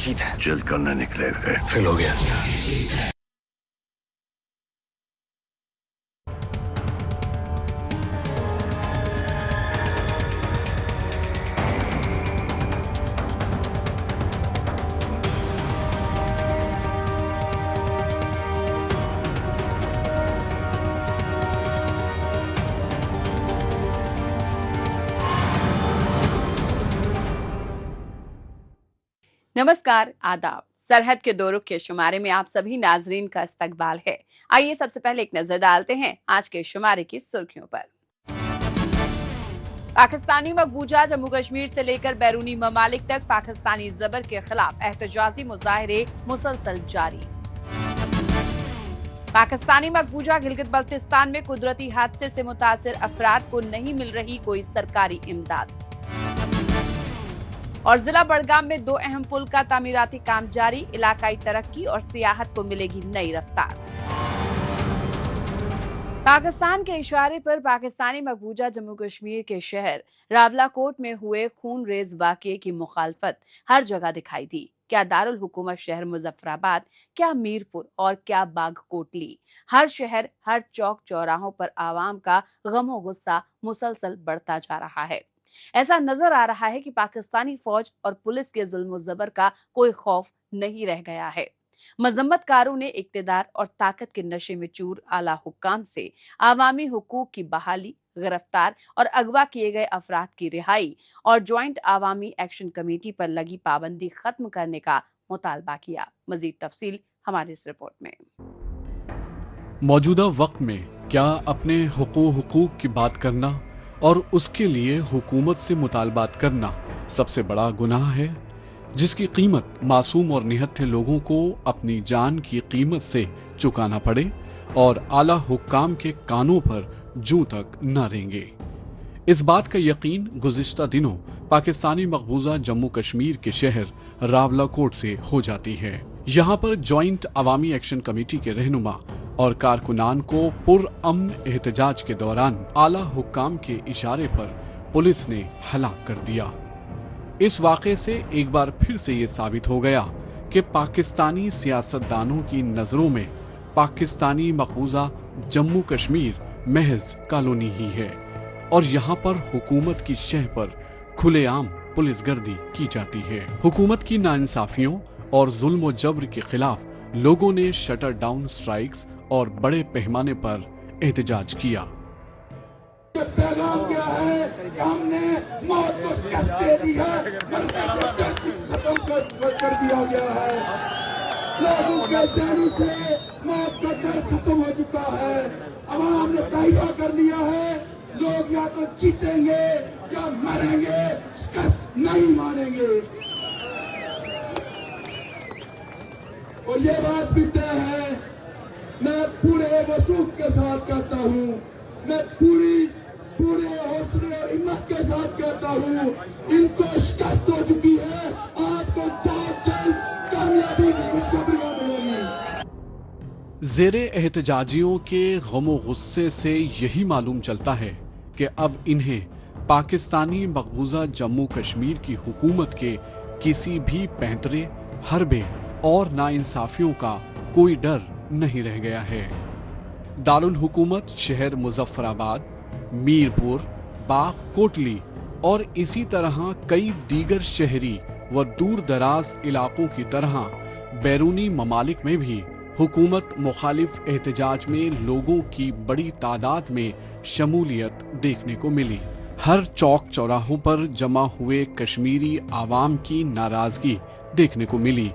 जीत है। चिल करने निकले थे, फेल हो गया। नमस्कार, आदाब। सरहद के दो रुख के शुमारे में आप सभी नाजरीन का इस्तकबाल है। आइए सबसे पहले एक नजर डालते हैं आज के शुमारे की सुर्खियों पर। पाकिस्तानी मकबूजा जम्मू कश्मीर से लेकर बैरूनी ममालिक तक पाकिस्तानी जबर के खिलाफ एहतजाजी मुजाहरे मुसलसल जारी। पाकिस्तानी मकबूजा गिलगित बल्तिस्तान में कुदरती हादसे से मुतासिर अफराद को नहीं मिल रही कोई सरकारी इमदाद। और जिला बड़गाम में 2 अहम पुल का तामीराती काम जारी, इलाकाई तरक्की और सियाहत को मिलेगी नई रफ्तार। पाकिस्तान के इशारे पर पाकिस्तानी मकबूजा जम्मू कश्मीर के शहर रावलाकोट में हुए खूनरेज वाकये की मुखालफत हर जगह दिखाई दी। क्या दारुल हुकूमत शहर मुजफ्फराबाद, क्या मीरपुर और क्या बागकोटली, हर शहर हर चौक चौराहों पर आवाम का गमो गुस्सा मुसलसल बढ़ता जा रहा है। ऐसा नजर आ रहा है कि पाकिस्तानी फौज और पुलिस के जुल्म जबर का कोई खौफ नहीं रह गया है। मजम्मतकारों ने इक्तिदार और ताकत के नशे में चूर आला हुक्काम से आवामी हुकूक की बहाली, गिरफ्तार और अगवा किए गए अफराद की रिहाई और ज्वाइंट आवामी एक्शन कमेटी पर लगी पाबंदी खत्म करने का मुतालबा किया। मजीद तफसील हमारी इस रिपोर्ट में। मौजूदा वक्त में क्या अपने हुकूक की बात करना और उसके लिए हुकूमत से मुतालबात करना सबसे बड़ा गुनाह है, जिसकी कीमत मासूम और निहत्थे लोगों को अपनी जान की कीमत से चुकाना पड़े और आला हुक्काम के कानों पर जूं तक न रेंगे। इस बात का यकीन गुज़िश्ता दिनों पाकिस्तानी मकबूजा जम्मू कश्मीर के शहर रावलाकोट से हो जाती है। यहाँ पर ज्वाइंट अवामी एक्शन कमेटी के रहनुमा और कारकुनान को पुरअमन एहतजाज के दौरान आला हुक्काम के इशारे पर पुलिस ने हलाक कर दिया। इस वाक़े से एक बार फिर से ये साबित हो गया कि पाकिस्तानी सियासतदानों की नज़रों में पाकिस्तानी मकबूजा जम्मू कश्मीर महज कॉलोनी ही है और यहाँ पर हुकूमत की शह पर खुलेआम पुलिस गर्दी की जाती है। हुकूमत की नाइंसाफियों और जुल्म व जबर के खिलाफ लोगों ने शटर डाउन स्ट्राइक्स और बड़े पैमाने पर एहतजाज किया। पैगाम क्या है? हमने मौत को शिकस्त दे दी है, खत्म कर दिया गया है। लोगों के जहनों से मौत का डर खत्म हो चुका है। अवाम ने तैयार कर लिया है, लोग या तो जीतेंगे या मरेंगे, शिकस्त नहीं मानेंगे। और ये बात भी तय है, मैं पूरे वसूख के साथ कहता हूँ, मैं पूरे हौसले और हिम्मत के साथ कहता हूँ, इनको शिकस्त हो चुकी है। आपको बहुत जल्द कामयाबी की खुशखबरी मिलेगी। ज़ेरे एहतजाजियों के गमो गुस्से से यही मालूम चलता है कि अब इन्हें पाकिस्तानी मकबूजा जम्मू कश्मीर की हुकूमत के किसी भी पैंतरे, हरबे और नाइंसाफियों का कोई डर नहीं रह गया है। दारुल हुकूमत शहर मुजफ्फराबाद, मीरपुर, बागकोटली और इसी तरह कई दीगर शहरी व दूर दराज इलाकों की तरह बैरूनी ममालिक में भी हुकूमत मुखालिफ एहतजाज में लोगों की बड़ी तादाद में शमूलियत देखने को मिली। हर चौक चौराहों पर जमा हुए कश्मीरी आवाम की नाराजगी देखने को मिली,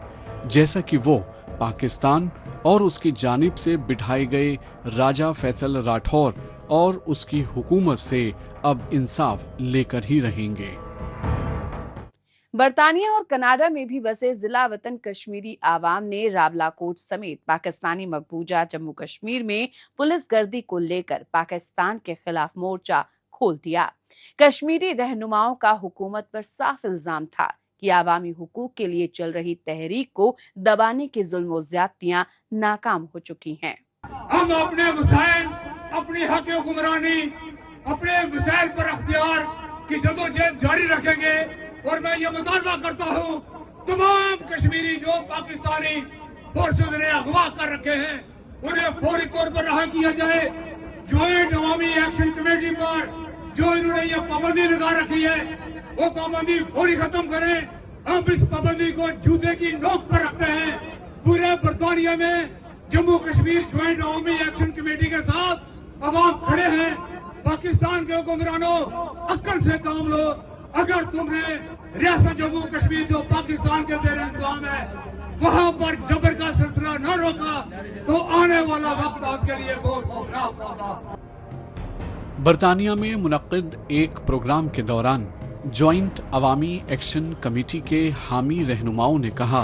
जैसा कि वो पाकिस्तान और उसकी जानिब से बिठाए गए राजा फैसल राठौर और उसकी हुकूमत से अब इंसाफ लेकर ही रहेंगे। बरतानिया और कनाडा में भी बसे जिला वतन कश्मीरी आवाम ने रावलाकोट समेत पाकिस्तानी मकबूजा जम्मू कश्मीर में पुलिस गर्दी को लेकर पाकिस्तान के खिलाफ मोर्चा खोल दिया। कश्मीरी रहनुमाओं का हुकूमत पर साफ इल्जाम था कि आवामी हुकूक के लिए चल रही तहरीक को दबाने की जुल्म और ज्यादतियां नाकाम हो चुकी हैं। हम अपने वसाइल, अपनी हक हुक्मरानी, अपने वसाइल पर अख्तियार की जदोजहद जारी रखेंगे और मैं ये मुतालबा करता हूँ तमाम कश्मीरी जो पाकिस्तानी फोर्सेस ने अगवा कर रखे हैं उन्हें फौरी तौर पर रहा किया जाए। ज्वाइंट अवामी एक्शन कमेटी पर जो इन्होंने ये पाबंदी लगा रखी है वो पाबंदी फौरी खत्म करें। हम इस पाबंदी को जूते की नोक पर रखते हैं। पूरे बरतानिया में जम्मू कश्मीर ज्वाइंट अवामी एक्शन कमेटी के साथ अवाम खड़े हैं। पाकिस्तान के हुक्मरानों, अक्ल से काम लो। अगर तुमने रियासत जम्मू कश्मीर जो पाकिस्तान के जेर इंतजाम है वहां पर जबर का सिलसिला न रोका तो आने वाला वक्त आपके लिए बहुत खौफनाक होगा। बरतानिया में मुनक्किद एक प्रोग्राम के दौरान जॉइंट अवामी एक्शन कमेटी के हामी रहनुमाओं ने कहा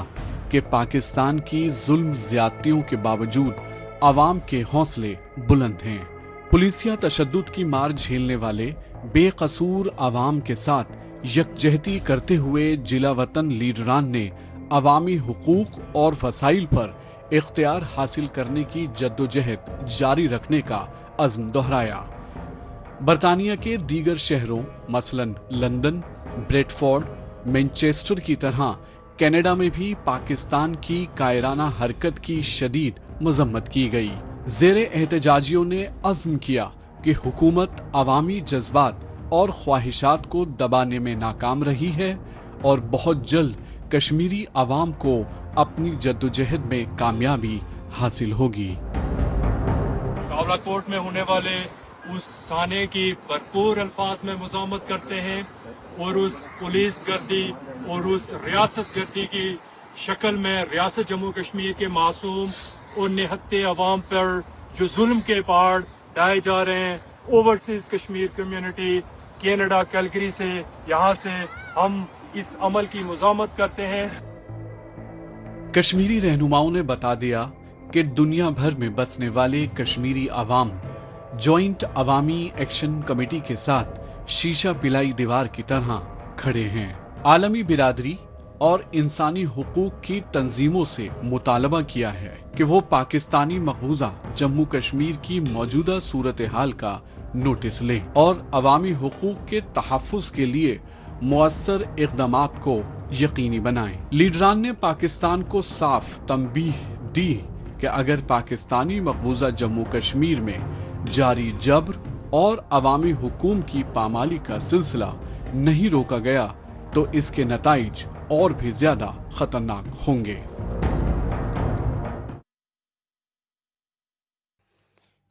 कि पाकिस्तान की जुल्म ज्यादतियों के बावजूद आवाम के हौसले बुलंद हैं। पुलिसिया तशद्दुद की मार झेलने वाले बेकसूर आवाम के साथ यकजहती करते हुए जिला वतन लीडरान ने अवामी हुकूक और वसाइल पर इख्तियार हासिल करने की जद्दोजहद जारी रखने का अज़्म दोहराया। बरतानिया के दीगर शहरों मसलन लंदन, ब्रेडफोर्ड, मैनचेस्टर की तरह कनाडा में भी पाकिस्तान की कायराना हरकत की शदीद मजम्मत की गई। ज़ेरे एहतजाजियों ने अज़्म किया कि हुकूमत अवामी जज्बात और ख्वाहिशात को दबाने में नाकाम रही है और बहुत जल्द कश्मीरी अवाम को अपनी जद्दोजहद में कामयाबी हासिल होगी। रावला कोर्ट में होने वाले उस साने की भरपूर अल्फाज में मज़ामत करते हैं और उस पुलिस गर्दी और उस रियासत गर्दी की शक्ल में रियासत जम्मू कश्मीर के मासूम और निहत्ते अवाम पर जो जुल्म के पहाड़ ढाए जा रहे हैं। Overseas Kashmir community Canada Calgary से यहाँ से हम इस अमल की मज़ामत करते हैं। कश्मीरी रहनुमाओं ने बता दिया कि दुनिया भर में बसने वाले कश्मीरी अवाम जॉइंट अवामी एक्शन कमेटी के साथ शीशा पिलाई दीवार की तरह खड़े हैं। आलमी बिरादरी और इंसानी हुकूक की तंजीमों से मुतालबा किया है कि वो पाकिस्तानी मकबूजा जम्मू कश्मीर की मौजूदा सूरत हाल का नोटिस लें और अवामी हुकूक के तहफ़्फ़ुज़ के लिए मुअस्सर इक़दामात को यकीनी बनाएं। लीडरान ने पाकिस्तान को साफ तंबीह दी कि अगर पाकिस्तानी मकबूजा जम्मू कश्मीर में जारी जबर और अवामी हुकूम की पामाली का सिलसिला नहीं रोका गया तो इसके नताइज और भी ज्यादा खतरनाक होंगे।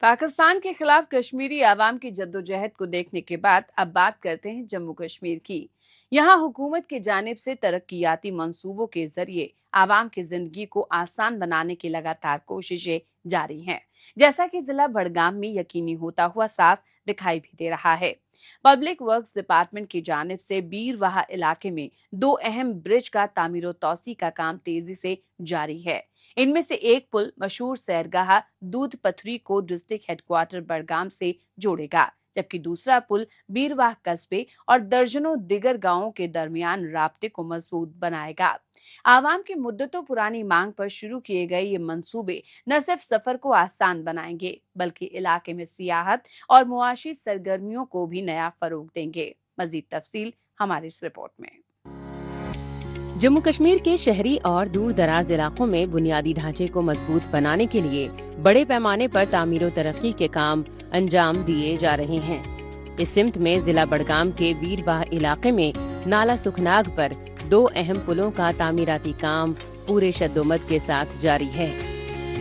पाकिस्तान के खिलाफ कश्मीरी आवाम की जद्दोजहद को देखने के बाद अब बात करते हैं जम्मू कश्मीर की। यहाँ हुकूमत की जानिब से तरक्कियाती मंसूबों के जरिए आवाम की जिंदगी को आसान बनाने की लगातार कोशिशें जारी हैं, जैसा कि जिला बड़गाम में यकीनी होता हुआ साफ दिखाई भी दे रहा है। पब्लिक वर्क्स डिपार्टमेंट की जानिब से बीरवाह इलाके में 2 अहम ब्रिज का तामीर तौसी का काम तेजी से जारी है। इनमें से एक पुल मशहूर सैरगाह दूध पथरी को डिस्ट्रिक्ट हेडक्वार्टर बड़गाम से जोड़ेगा, जबकि दूसरा पुल बीरवाह कस्बे और दर्जनों दिगर गांवों के दरमियान राब्ते को मजबूत बनाएगा। आवाम की मुद्दतों पुरानी मांग पर शुरू किए गए ये मंसूबे न सिर्फ सफर को आसान बनाएंगे बल्कि इलाके में सियाहत और मुआशी सरगर्मियों को भी नया फरोग देंगे। मजीद तफसील हमारी इस रिपोर्ट में। जम्मू कश्मीर के शहरी और दूर दराज इलाकों में बुनियादी ढांचे को मजबूत बनाने के लिए बड़े पैमाने पर तामीर और तरक्की के काम अंजाम दिए जा रहे हैं। इस सिमत में जिला बड़गाम के बीरवाह इलाके में नाला सुखनाग पर 2 अहम पुलों का तामीराती काम पूरे शद्दोमत के साथ जारी है।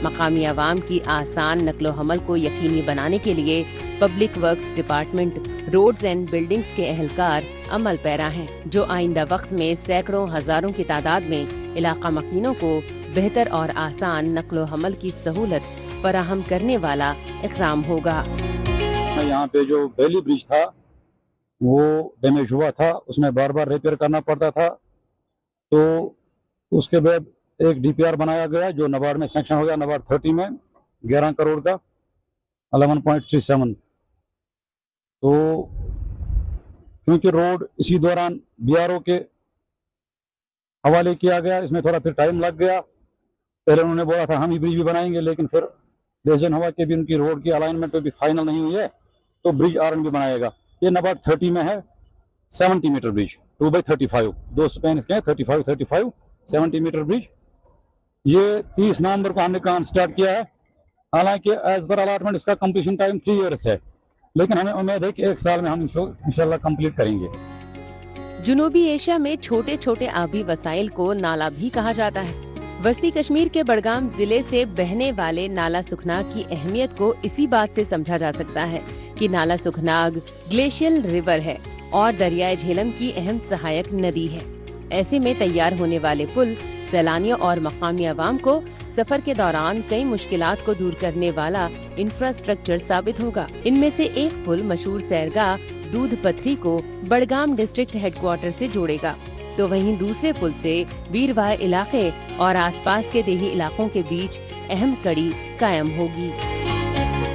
मकामी आवाम की आसान नक्लो हमल को यकीनी बनाने के लिए public works department roads and buildings के अहलकार अमल पैरा हैं, जो आइंदा वक्त में सैकड़ों हजारों की तादाद में इलाका मकीनों को बेहतर और आसान नक्लो हमल की सहूलत फराहम करने वाला इकराम होगा। यहाँ पे जो बेली ब्रिज था वो डैमेज हुआ था, उसमें बार बार रिपेयर करना पड़ता था, तो उसके बाद एक डीपीआर बनाया गया जो नबार्ड में सैंक्शन हो गया, नबार्ड 30 में 11 करोड़ का 11.37। तो क्योंकि रोड इसी दौरान बीआरओ के हवाले किया गया, इसमें थोड़ा फिर टाइम लग गया। पहले उन्होंने बोला था हम ही ब्रिज भी बनाएंगे, लेकिन फिर डिसीजन हुआ कि भी उनकी रोड की अलाइनमेंट भी फाइनल नहीं हुई है तो ब्रिज आरएन भी बनाएगा। ये नबार्ड 30 में है 70 मीटर ब्रिज 2/35, 2 स्पैन इसके हैं 35 70 मीटर ब्रिज, ये 30 नवंबर को हमने काम स्टार्ट किया है। हालांकि एज पर अलॉटमेंट इसका कंप्लीशन टाइम 3 इयर्स है, लेकिन हमें उम्मीद है कि 1 साल में हम इंशाल्लाह कंप्लीट करेंगे। जुनूबी एशिया में छोटे छोटे आबी वसाइल को नाला भी कहा जाता है। वस्ती कश्मीर के बडगाम जिले से बहने वाले नाला सुखनाग की अहमियत को इसी बात से समझा जा सकता है कि नाला सुखनाग ग्लेशियल रिवर है और दरियाए झेलम की अहम सहायक नदी है। ऐसे में तैयार होने वाले पुल सैलानियों और मकामी अवाम को सफर के दौरान कई मुश्किलात को दूर करने वाला इंफ्रास्ट्रक्चर साबित होगा। इनमें से एक पुल मशहूर सैरगाह दूध पथरी को बडगाम डिस्ट्रिक्ट हेडक्वार्टर से जोड़ेगा, तो वहीं दूसरे पुल से बीरवाह इलाके और आसपास के देही इलाकों के बीच अहम कड़ी कायम होगी।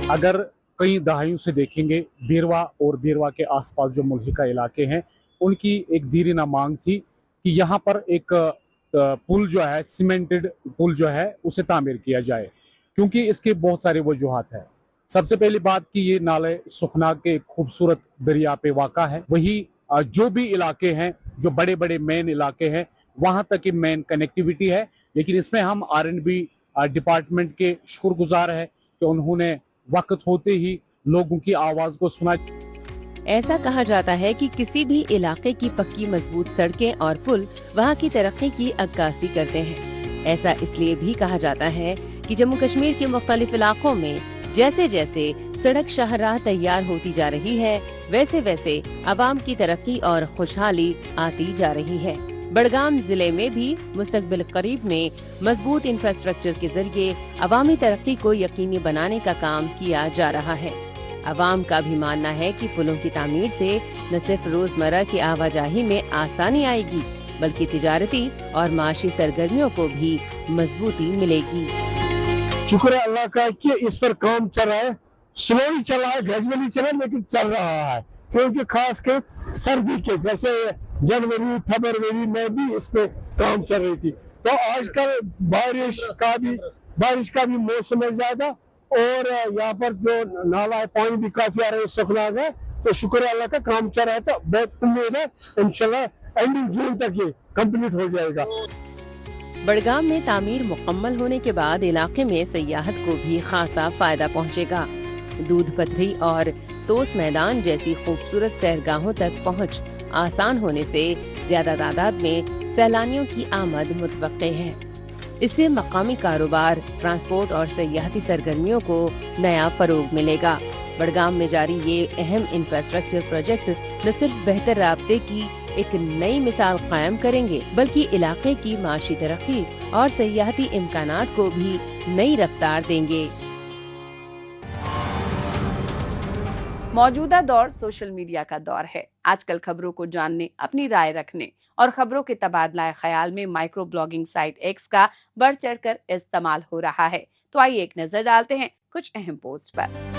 अगर कई दहाइयों से देखेंगे, बीरवाह और बीरवाह के आसपास जो मुल्हिका इलाके हैं, उनकी एक दीरीना मांग थी कि यहाँ पर एक पुल जो है, सीमेंटेड पुल जो है, उसे तामीर किया जाए, क्योंकि इसके बहुत सारे वजूहात हैं। सबसे पहली बात कि ये नाले सुखनाग के एक खूबसूरत दरिया पे वाक़ा है। वही जो भी इलाके हैं, जो बड़े बड़े मेन इलाके हैं, वहाँ तक की मेन कनेक्टिविटी है। लेकिन इसमें हम R&B डिपार्टमेंट के शुक्रगुजार है कि उन्होंने वक्त होते ही लोगों की आवाज़ को सुना। ऐसा कहा जाता है कि किसी भी इलाके की पक्की मजबूत सड़कें और पुल वहाँ की तरक्की की अक्कासी करते हैं। ऐसा इसलिए भी कहा जाता है कि जम्मू कश्मीर के मुख्तलिफ इलाकों में जैसे जैसे सड़क शाहराह तैयार होती जा रही है, वैसे वैसे आवाम की तरक्की और खुशहाली आती जा रही है। बडगाम जिले में भी मुस्तकबिल करीब में मजबूत इंफ्रास्ट्रक्चर के जरिए अवामी तरक्की को यकीनी बनाने का काम किया जा रहा है। अवाम का भी मानना है कि पुलों की तामीर से न सिर्फ रोजमर्रा की आवाजाही में आसानी आएगी, बल्कि तिजारती और माशी सरगर्मियों को भी मजबूती मिलेगी। शुक्र है अल्लाह का कि इस पर काम चल रहा है, स्लोली चल रहा है, ग्रेजुअली चल रहा है, लेकिन चल रहा है, क्योंकि खास कर सर्दी के जैसे जनवरी फरवरी में भी इस पे काम चल रही थी। तो आजकल बारिश का भी मौसम है ज्यादा, और यहाँ पर जो नाला है, पानी भी काफी आ रहा है, सुखनाग है, तो शुक्र है अल्लाह का काम चल रहा है। तो बहुत उम्मीद है इंशाल्लाह एंडिंग जून तक ये कंप्लीट हो जाएगा। बडगाम में तामीर मुकम्मल होने के बाद इलाके में सयाहत को भी खासा फायदा पहुंचेगा। दूध पथरी और तोस मैदान जैसी खूबसूरत सैरगाहों तक पहुंच आसान होने से ज्यादा तादाद में सैलानियों की आमद मुतवक्के है। इससे मकामी कारोबार, ट्रांसपोर्ट और सयाहती सरगर्मियों को नया फरोग मिलेगा। बडगाम में जारी ये अहम इंफ्रास्ट्रक्चर प्रोजेक्ट न सिर्फ बेहतर राब्ते की एक नई मिसाल कायम करेंगे, बल्कि इलाके की माशी तरक्की और सयाहती इम्कानात को भी नई रफ्तार देंगे। मौजूदा दौर सोशल मीडिया का दौर है। आजकल खबरों को जानने, अपनी राय रखने और खबरों के तबादला ख्याल में माइक्रो ब्लॉगिंग साइट एक्स का बढ़ चढ़कर इस्तेमाल हो रहा है। तो आइए एक नजर डालते हैं कुछ अहम पोस्ट पर।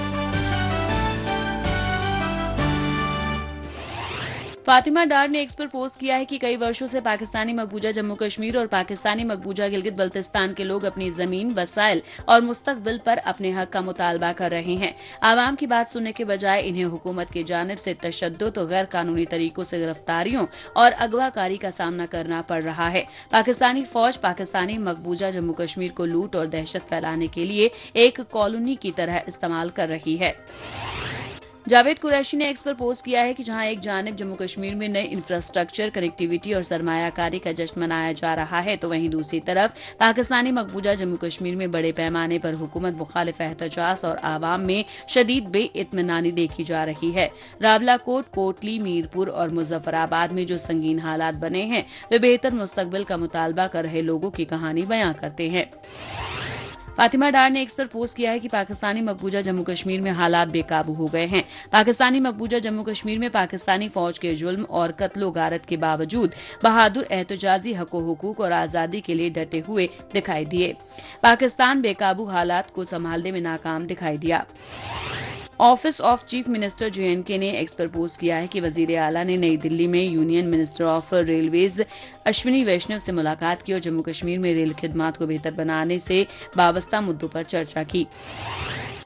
फातिमा डार ने एक्स पर पोस्ट किया है कि कई वर्षों से पाकिस्तानी मकबूजा जम्मू कश्मीर और पाकिस्तानी मकबूजा गिलगित बल्तिस्तान के लोग अपनी जमीन, वसाइल और मुस्तकबिल पर अपने हक का मुतालबा कर रहे हैं। आवाम की बात सुनने के बजाय इन्हें हुकूमत की जानिब से तशद्दुद और गैर कानूनी तरीकों से गिरफ्तारियों और अगवाकारी का सामना करना पड़ रहा है। पाकिस्तानी फौज पाकिस्तानी मकबूजा जम्मू कश्मीर को लूट और दहशत फैलाने के लिए एक कॉलोनी की तरह इस्तेमाल कर रही है। जावेद कुरैशी ने एक्स पर पोस्ट किया है कि जहां एक जानिब जम्मू कश्मीर में नए इंफ्रास्ट्रक्चर, कनेक्टिविटी और सरमायाकारी का जश्न मनाया जा रहा है, तो वहीं दूसरी तरफ पाकिस्तानी मकबूजा जम्मू कश्मीर में बड़े पैमाने पर हुकूमत मुखालिफ एहतजाज और आवाम में शदीद बेइत्मीनानी देखी जा रही है। रावलाकोट, कोटली, मीरपुर और मुजफ्फराबाद में जो संगीन हालात बने हैं, वे बेहतर मुस्तकबिल का मुतालबा कर रहे लोगों की कहानी बयां करते हैं। फातिमा डार ने एक्स पर पोस्ट किया है कि पाकिस्तानी मकबूजा जम्मू कश्मीर में हालात बेकाबू हो गए हैं। पाकिस्तानी मकबूजा जम्मू कश्मीर में पाकिस्तानी फौज के जुल्म और कत्लो गारत के बावजूद बहादुर एहतजाजी हको हुकूक और आज़ादी के लिए डटे हुए दिखाई दिए। पाकिस्तान बेकाबू हालात को संभालने में नाकाम दिखाई दिया। Office of chief minister JNK ने एक्स पर पोस्ट किया है कि वजीर आला ने नई दिल्ली में union minister of railways Ashwini Vaishnaw से मुलाकात की और जम्मू कश्मीर में रेल खिदमात को बेहतर बनाने से वाबस्ता मुद्दों पर चर्चा की।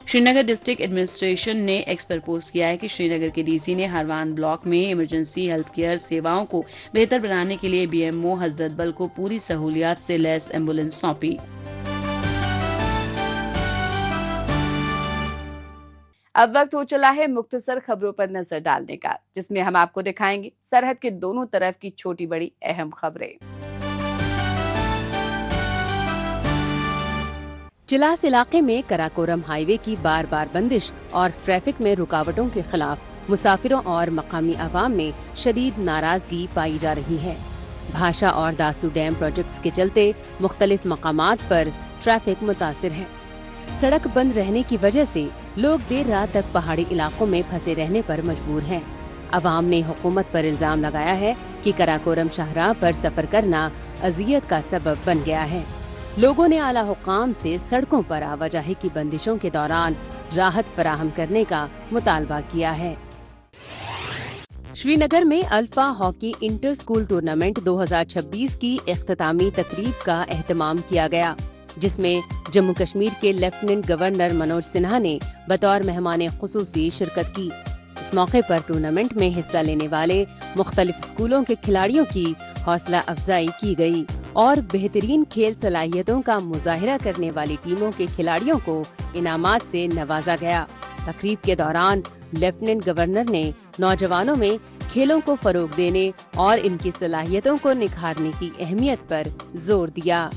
श्रीनगर डिस्ट्रिक्ट एडमिनिस्ट्रेशन ने एक्स पर पोस्ट किया है कि श्रीनगर के डीसी ने हरवान ब्लॉक में इमरजेंसी हेल्थ केयर सेवाओं को बेहतर बनाने के लिए बीएमओ हजरत बल को पूरी सहूलियात से लैस एम्बुलेंस सौंपी। अब वक्त हो चला है मुख्तसर खबरों पर नजर डालने का, जिसमें हम आपको दिखाएंगे सरहद के दोनों तरफ की छोटी बड़ी अहम खबरें। चिलास इलाके में कराकोरम हाईवे की बार बार बंदिश और ट्रैफिक में रुकावटों के खिलाफ मुसाफिरों और मकामी अवाम में शदीद नाराजगी पाई जा रही है। भाषा और दासू डैम प्रोजेक्ट्स के चलते मुख्तलिफ मकामात पर ट्रैफिक मुतासिर है। सड़क बंद रहने की वजह से लोग देर रात तक पहाड़ी इलाकों में फंसे रहने पर मजबूर हैं। अवाम ने हुकूमत पर इल्जाम लगाया है कि कराकोरम शाहराह पर सफर करना अजियत का सबब बन गया है। लोगों ने आला हुकाम से सड़कों पर आवाजाही की बंदिशों के दौरान राहत फराहम करने का मुतालबा किया है। श्रीनगर में alpha hockey inter school tournament 2026 की इख्तितामी तकरीब का एहतमाम किया गया, जिसमें जम्मू कश्मीर के लेफ्टिनेंट गवर्नर मनोज सिन्हा ने बतौर मेहमान खुसूसी शिरकत की। इस मौके पर टूर्नामेंट में हिस्सा लेने वाले मुख्तलिफ स्कूलों के खिलाड़ियों की हौसला अफजाई की गई और बेहतरीन खेल सलाहियतों का मुजाहिरा करने वाली टीमों के खिलाड़ियों को इनामात से नवाजा गया। तकरीब के दौरान लेफ्टिनेंट गवर्नर ने नौजवानों में खेलों को फरोग देने और इनकी सलाहियतों को निखारने की अहमियत पर जोर दिया।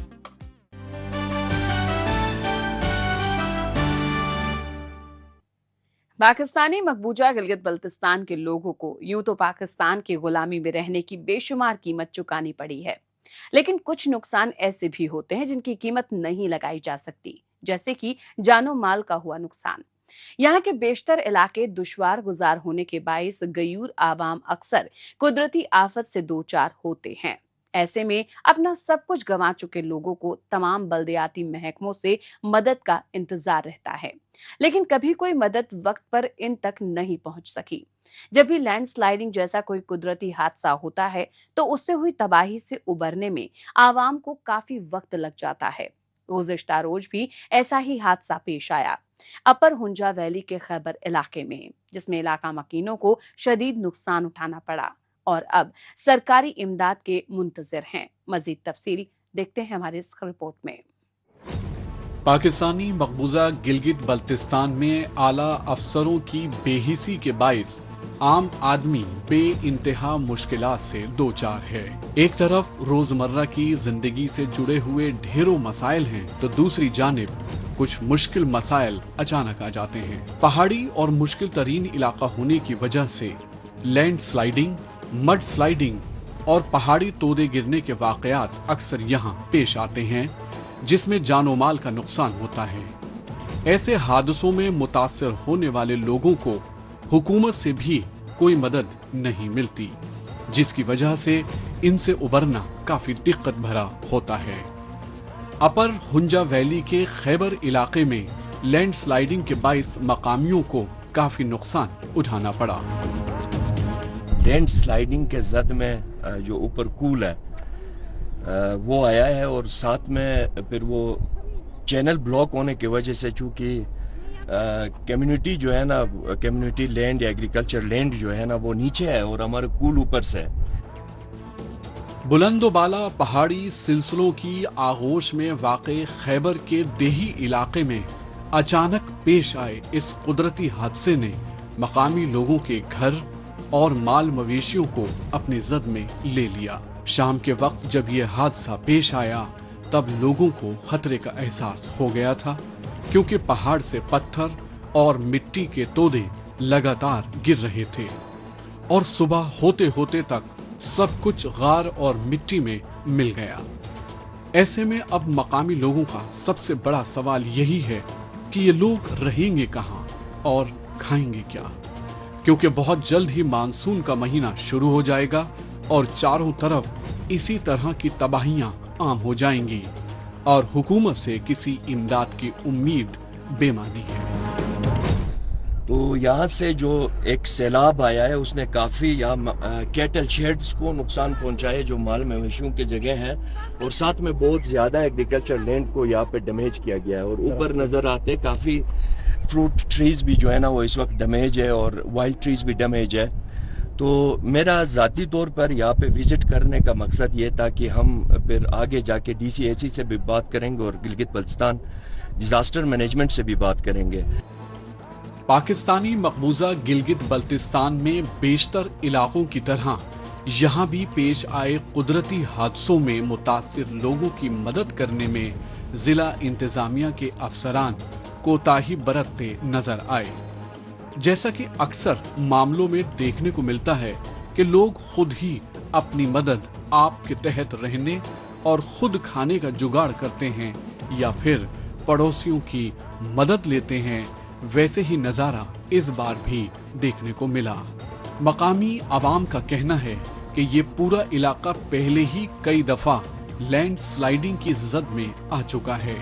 पाकिस्तानी मकबूजा गिलगित बल्तिस्तान के लोगों को यूं तो पाकिस्तान की गुलामी में रहने की बेशुमार कीमत चुकानी पड़ी है, लेकिन कुछ नुकसान ऐसे भी होते हैं जिनकी कीमत नहीं लगाई जा सकती, जैसे कि जानो माल का हुआ नुकसान। यहाँ के बेशतर इलाके दुश्वार गुजार होने के बाइस गयूर आवाम अक्सर कुदरती आफत से दो चार होते हैं। ऐसे में अपना सब कुछ गंवा चुके लोगों को तमाम बल्दियाती महकमों से मदद का इंतजार रहता है, लेकिन कभी कोई मदद वक्त पर इन तक नहीं पहुंच सकी। जब भी लैंडस्लाइडिंग जैसा कोई कुदरती हादसा होता है तो उससे हुई तबाही से उबरने में आवाम को काफी वक्त लग जाता है। गुज़िश्ता रोज भी ऐसा ही हादसा पेश आया अपर हुंजा वैली के खैबर इलाके में, जिसमें इलाका मकीनों को शदीद नुकसान उठाना पड़ा और अब सरकारी इमदाद के मुंतजिर हैं। मजीद तफसील देखते हैं हमारे इस रिपोर्ट में। पाकिस्तानी मकबूजा गिलगित बल्तिस्तान में आला अफसरों की बेहिसी के बाइस आम आदमी बे इंतहा मुश्किलात से दो चार है। एक तरफ रोजमर्रा की जिंदगी से जुड़े हुए ढेरों मसाइल हैं, तो दूसरी जानिब कुछ मुश्किल मसाइल अचानक आ जाते हैं। पहाड़ी और मुश्किल तरीन इलाका होने की वजह से लैंड स्लाइडिंग, मड स्लाइडिंग और पहाड़ी तोदे गिरने के वाकयात अक्सर यहाँ पेश आते हैं, जिसमें जानो माल का नुकसान होता है। ऐसे हादसों में मुतासर होने वाले लोगों को हुकूमत से भी कोई मदद नहीं मिलती, जिसकी वजह से इनसे उबरना काफी दिक्कत भरा होता है। अपर हुंजा वैली के खैबर इलाके में लैंड स्लाइडिंग के बाइस मकामियों को काफी नुकसान उठाना पड़ा। लैंड स्लाइडिंग के जद में जो ऊपर कूल है वो आया है और साथ में फिर वो चैनल ब्लॉक होने की वजह से, चूँकि कम्युनिटी जो है ना, कम्युनिटी लैंड या एग्रीकल्चर लैंड जो है ना वो नीचे है और हमारे कूल ऊपर से है। बुलंदोबाला पहाड़ी सिलसिलों की आगोश में वाक़े खैबर के देही इलाके में अचानक पेश आए इस कुदरती हादसे ने मकामी लोगों के घर और माल मवेशियों को अपनी जद में ले लिया। शाम के वक्त जब यह हादसा पेश आया तब लोगों को खतरे का एहसास हो गया था, क्योंकि पहाड़ से पत्थर और मिट्टी के तोदे लगातार गिर रहे थे और सुबह होते होते तक सब कुछ गार और मिट्टी में मिल गया। ऐसे में अब मकामी लोगों का सबसे बड़ा सवाल यही है कि ये लोग रहेंगे कहाँ और खाएंगे क्या, क्योंकि बहुत जल्द ही मानसून का महीना शुरू हो जाएगा और चारों तरफ इसी तरह की तबाहियां आम हो जाएंगी और हुकूमत से किसी इमदाद की उम्मीद बेमानी है। तो यहाँ से जो एक सैलाब आया है उसने काफ़ी यहाँ कैटल शेड्स को नुकसान पहुँचाए जो माल मवेशियों की जगह है, और साथ में बहुत ज़्यादा एग्रीकल्चर लैंड को यहाँ पे डैमेज किया गया है। और ऊपर नज़र आते काफ़ी फ्रूट ट्रीज़ भी जो है ना वो इस वक्त डैमेज है और वाइल्ड ट्रीज़ भी डैमेज है। तो मेरा ज़ाती तौर पर यहाँ पे विज़िट करने का मकसद ये था कि हम फिर आगे जाके DCAC से भी बात करेंगे और गिलगित बल्तिस्तान डिज़ास्टर मैनेजमेंट से भी बात करेंगे। पाकिस्तानी मकबूजा गिलगित बल्तिस्तान में बेशतर इलाकों की तरह यहाँ भी पेश आए कुदरती हादसों में मुतासिर लोगों की मदद करने में जिला इंतजामिया के अफसरान कोताही बरतते नजर आए। जैसा कि अक्सर मामलों में देखने को मिलता है कि लोग खुद ही अपनी मदद आप के तहत रहने और खुद खाने का जुगाड़ करते हैं या फिर पड़ोसियों की मदद लेते हैं, वैसे ही नजारा इस बार भी देखने को मिला। मकामी आवाम का कहना है कि ये पूरा इलाका पहले ही कई दफा लैंड स्लाइडिंग की जद में आ चुका है,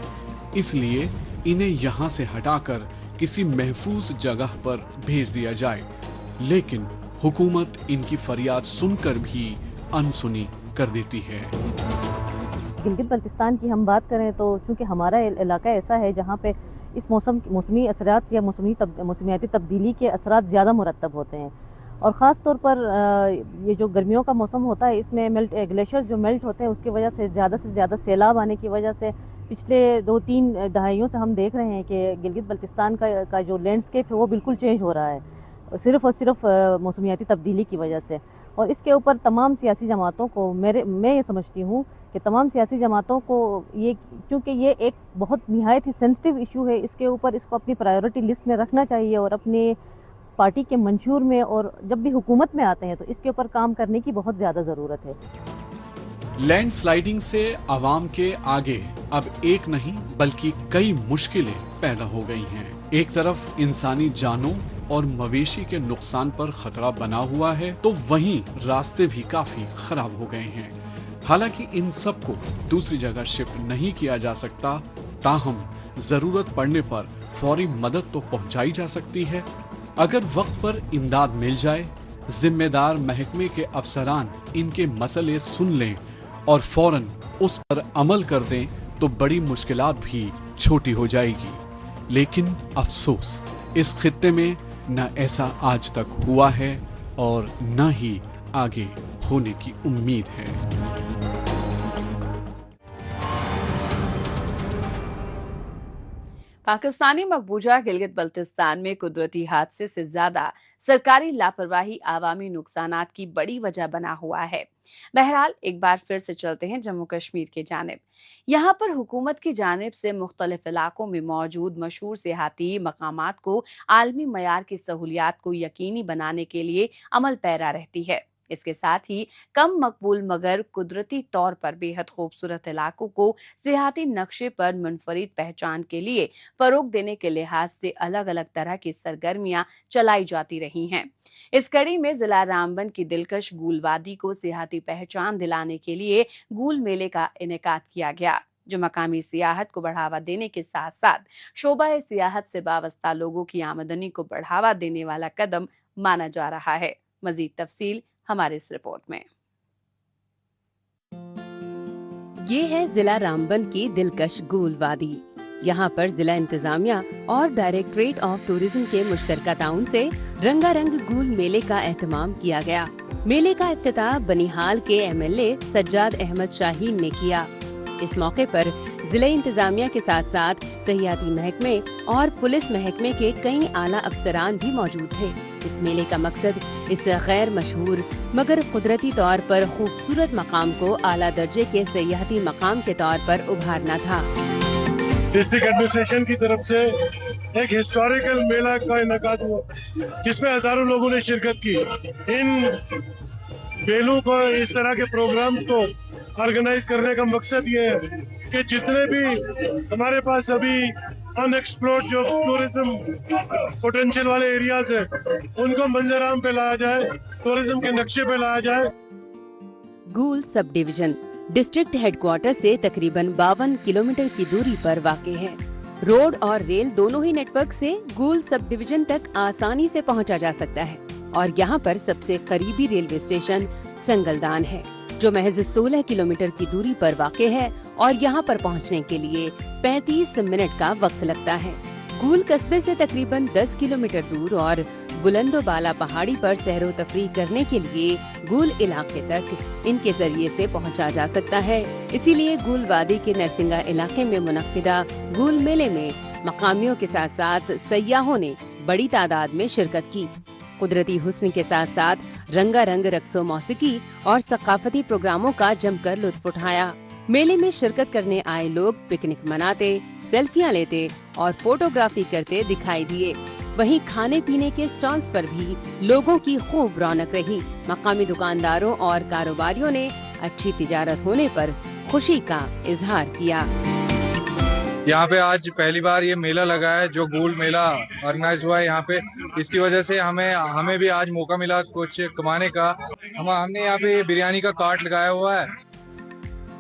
इसलिए इन्हें यहाँ से हटाकर किसी महफूज जगह पर भेज दिया जाए। लेकिन हुकूमत इनकी फरियाद सुनकर भी अनसुनी कर देती है। गिलगित बल्तिस्तान की हम बात करें तो चूँकि हमारा इलाका ऐसा है जहाँ पे इस मौसमी असरात या मौसमियाती तब्दीली के असरात ज़्यादा मुरतब होते हैं, और ख़ास तौर पर ये जो गर्मियों का मौसम होता है इसमें ग्लेशियर्स जो मेल्ट होते हैं उसकी वजह से ज़्यादा सैलाब आने की वजह से पिछले 2-3 दहाइयों से हम देख रहे हैं कि गिलगित बल्तिस्तान का जो लैंडस्केप है वो बिल्कुल चेंज हो रहा है, सिर्फ़ और सिर्फ मौसमियाती तब्दीली की वजह से। और इसके ऊपर तमाम सियासी जमातों को मैं ये समझती हूँ कि तमाम सियासी जमातों को ये, चूँकि ये एक बहुत निहायत ही सेंसिटिव इशू है, इसके ऊपर इसको अपनी प्रायोरिटी लिस्ट में रखना चाहिए और अपनी पार्टी के मंशूर में, और जब भी हुकूमत में आते हैं तो इसके ऊपर काम करने की बहुत ज़्यादा ज़रूरत है। लैंड स्लाइडिंग से आवाम के आगे अब एक नहीं बल्कि कई मुश्किलें पैदा हो गई हैं। एक तरफ इंसानी जानों और मवेशी के नुकसान पर खतरा बना हुआ है, तो वहीं रास्ते भी काफी खराब हो गए हैं। हालांकि इन सब को दूसरी जगह शिफ्ट नहीं किया जा सकता, ताहम जरूरत पड़ने पर फौरी मदद तो पहुंचाई जा सकती है। अगर वक्त पर इमदाद मिल जाए, जिम्मेदार महकमे के अफसरान इनके मसले सुन लें और फौरन उस पर अमल कर दें तो बड़ी मुश्किलात भी छोटी हो जाएगी। लेकिन अफसोस, इस खित्ते में न ऐसा आज तक हुआ है और न ही आगे होने की उम्मीद है। पाकिस्तानी मकबूजा गिलगित बल्तिस्तान में कुदरती हादसे से ज्यादा सरकारी लापरवाही आवामी नुकसानात की बड़ी वजह बना हुआ है। बहरहाल एक बार फिर से चलते हैं जम्मू कश्मीर की जानिब। यहाँ पर हुकूमत की जानिब से मुख्तलिफ इलाकों में मौजूद मशहूर सियाहती मकामात को आलमी मयार की सहूलियात को यकीनी बनाने के लिए अमल पैरा रहती है। इसके साथ ही कम मकबूल मगर कुदरती तौर पर बेहद खूबसूरत इलाकों को सियाहती नक्शे पर मुनफरिद पहचान के लिए फरोग देने के लिहाज से अलग अलग तरह की सरगर्मियां चलाई जाती रही हैं। इस कड़ी में जिला रामबन की दिलकश गूल वादी को सियाहती पहचान दिलाने के लिए गूल मेले का इनेकाद किया गया, जो मकामी सियाहत को बढ़ावा देने के साथ साथ शोबा सियाहत से वाबस्ता लोगों की आमदनी को बढ़ावा देने वाला कदम माना जा रहा है। मजीद तफसील हमारे इस रिपोर्ट में। ये है जिला रामबन की दिलकश गूल वादी। यहाँ पर जिला इंतजामिया और डायरेक्टरेट ऑफ टूरिज्म के मुश्तरका ताउन से रंगारंग गूल मेले का एहतमाम किया गया। मेले का इफ्तिताह बनिहाल के MLA सज्जाद अहमद शाहीन ने किया। इस मौके पर जिले इंतजामिया के साथ साथ सहियाती महकमे और पुलिस महकमे के कई आला अफसरान भी मौजूद थे। इस मेले का मकसद इस गैर मशहूर मगर कुदरती तौर पर खूबसूरत मकाम को आला दर्जे के सयाहती मकाम के तौर पर उभारना था। डिस्ट्रिक्ट एडमिनिस्ट्रेशन की तरफ से एक हिस्टोरिकल मेला का इनेकाद हुआ, जिसमें हजारों लोगों ने शिरकत की। इन मेलों को, इस तरह के प्रोग्राम्स को ऑर्गेनाइज करने का मकसद ये है कि जितने भी हमारे पास अभी अनएक्सप्लोर्ड जो टूरिज्म पोटेंशियल वाले एरियाज है उनको मंजराम पे लाया जाए, टूरिज्म के नक्शे पे लाया जाए। गूल सब डिवीजन डिस्ट्रिक्ट हेडक्वार्टर से तकरीबन 52 किलोमीटर की दूरी पर वाक़ है। रोड और रेल दोनों ही नेटवर्क से गूल सब डिवीजन तक आसानी से पहुंचा जा सकता है और यहाँ पर सबसे करीबी रेलवे स्टेशन संगलदान है, जो महज 16 किलोमीटर की दूरी पर वाक़ है और यहाँ पर पहुँचने के लिए 35 मिनट का वक्त लगता है। गूल कस्बे से तकरीबन 10 किलोमीटर दूर और बुलंदो बाला पहाड़ी पर सैरो तफरीह करने के लिए गूल इलाके तक इनके जरिए से पहुंचा जा सकता है। इसीलिए गूल वादी के नरसिंगा इलाके में मुनक्किदा गूल मेले में मकामियों के साथ साथ सयाहों ने बड़ी तादाद में शिरकत की। कुदरती हुस्न के साथ साथ रंगारंग रक्सो मौसीकी और सकाफती प्रोग्रामों का जमकर लुत्फ उठाया। मेले में शिरकत करने आए लोग पिकनिक मनाते, सेल्फियां लेते और फोटोग्राफी करते दिखाई दिए। वहीं खाने पीने के स्टॉल्स पर भी लोगों की खूब रौनक रही। मकामी दुकानदारों और कारोबारियों ने अच्छी तिजारत होने पर खुशी का इजहार किया। यहाँ पे आज पहली बार ये मेला लगा है, जो गूल मेला ऑर्गेनाइज हुआ है यहाँ पे। इसकी वजह से हमें भी आज मौका मिला कुछ कमाने का। हमने यहाँ पे बिरयानी का कार्ट लगाया हुआ है।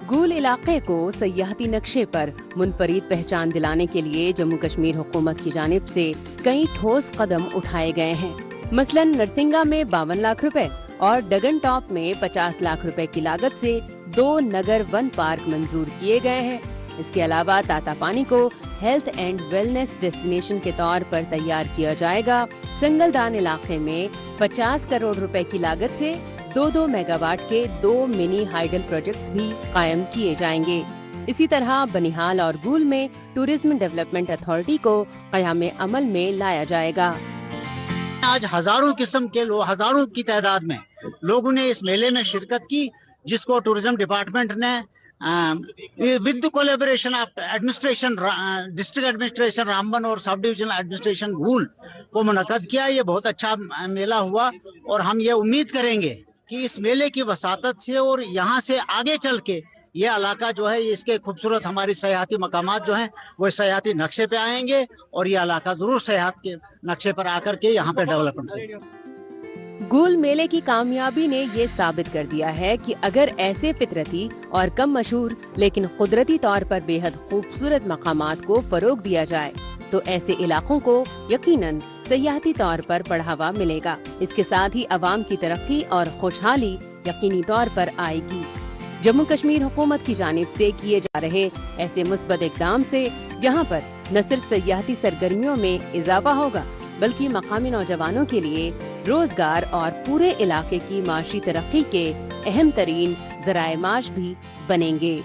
गूल इलाके को सयाहती नक्शे पर मुनफरिद पहचान दिलाने के लिए जम्मू कश्मीर हुकूमत की जानिब से कई ठोस कदम उठाए गए हैं। मसलन नरसिंगा में 52 लाख रुपए और डगन टॉप में 50 लाख रुपए की लागत से 2 नगर वन पार्क मंजूर किए गए हैं। इसके अलावा तातापानी को हेल्थ एंड वेलनेस डेस्टिनेशन के तौर पर तैयार किया जाएगा। सिंगलदान इलाके में 50 करोड़ रुपए की लागत से 2 मेगावाट के 2 मिनी हाइडल प्रोजेक्ट्स भी कायम किए जाएंगे। इसी तरह बनिहाल और गूल में टूरिज्म डेवलपमेंट अथॉरिटी को क़याम अमल में लाया जाएगा। आज हजारों किस्म के लोग, हजारों की तादाद में लोगों ने इस मेले में शिरकत की, जिसको टूरिज्म डिपार्टमेंट ने with collaboration of administration, district administration Ramban और सब डिविजनल एडमिनिस्ट्रेशन गूल को मुनक्कद किया। ये बहुत अच्छा मेला हुआ और हम ये उम्मीद करेंगे कि इस मेले की वसातत से और यहाँ से आगे चल के ये इलाका जो है, इसके खूबसूरत हमारी सयाहती मकामात जो हैं वो सयाहती नक्शे पे आएंगे और ये इलाका जरूर सयाहत के नक्शे पर आकर के यहाँ पे डेवलपमेंट होगा। गूल मेले की कामयाबी ने ये साबित कर दिया है कि अगर ऐसे फितरती और कम मशहूर लेकिन कुदरती तौर पर बेहद खूबसूरत मकामात को फरोग दिया जाए तो ऐसे इलाकों को यकीनन सयाहती तौर पर बढ़ावा मिलेगा। इसके साथ ही अवाम की तरक्की और खुशहाली यकीनी तौर पर आएगी। जम्मू कश्मीर हुकूमत की जानिब से किए जा रहे ऐसे मुस्बत इक़दाम से यहाँ पर न सिर्फ सयाहती सरगर्मियों में इजाफा होगा बल्कि मकामी नौजवानों के लिए रोजगार और पूरे इलाके की माशी तरक्की के अहम तरीन ज़राए माश भी बनेंगे।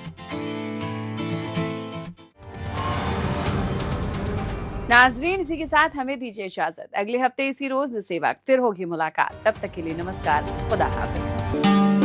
नाजरीन, इसी के साथ हमें दीजिए इजाजत। अगले हफ्ते इसी रोज इसी वक्त फिर होगी मुलाकात। तब तक के लिए नमस्कार, खुदा हाफिज।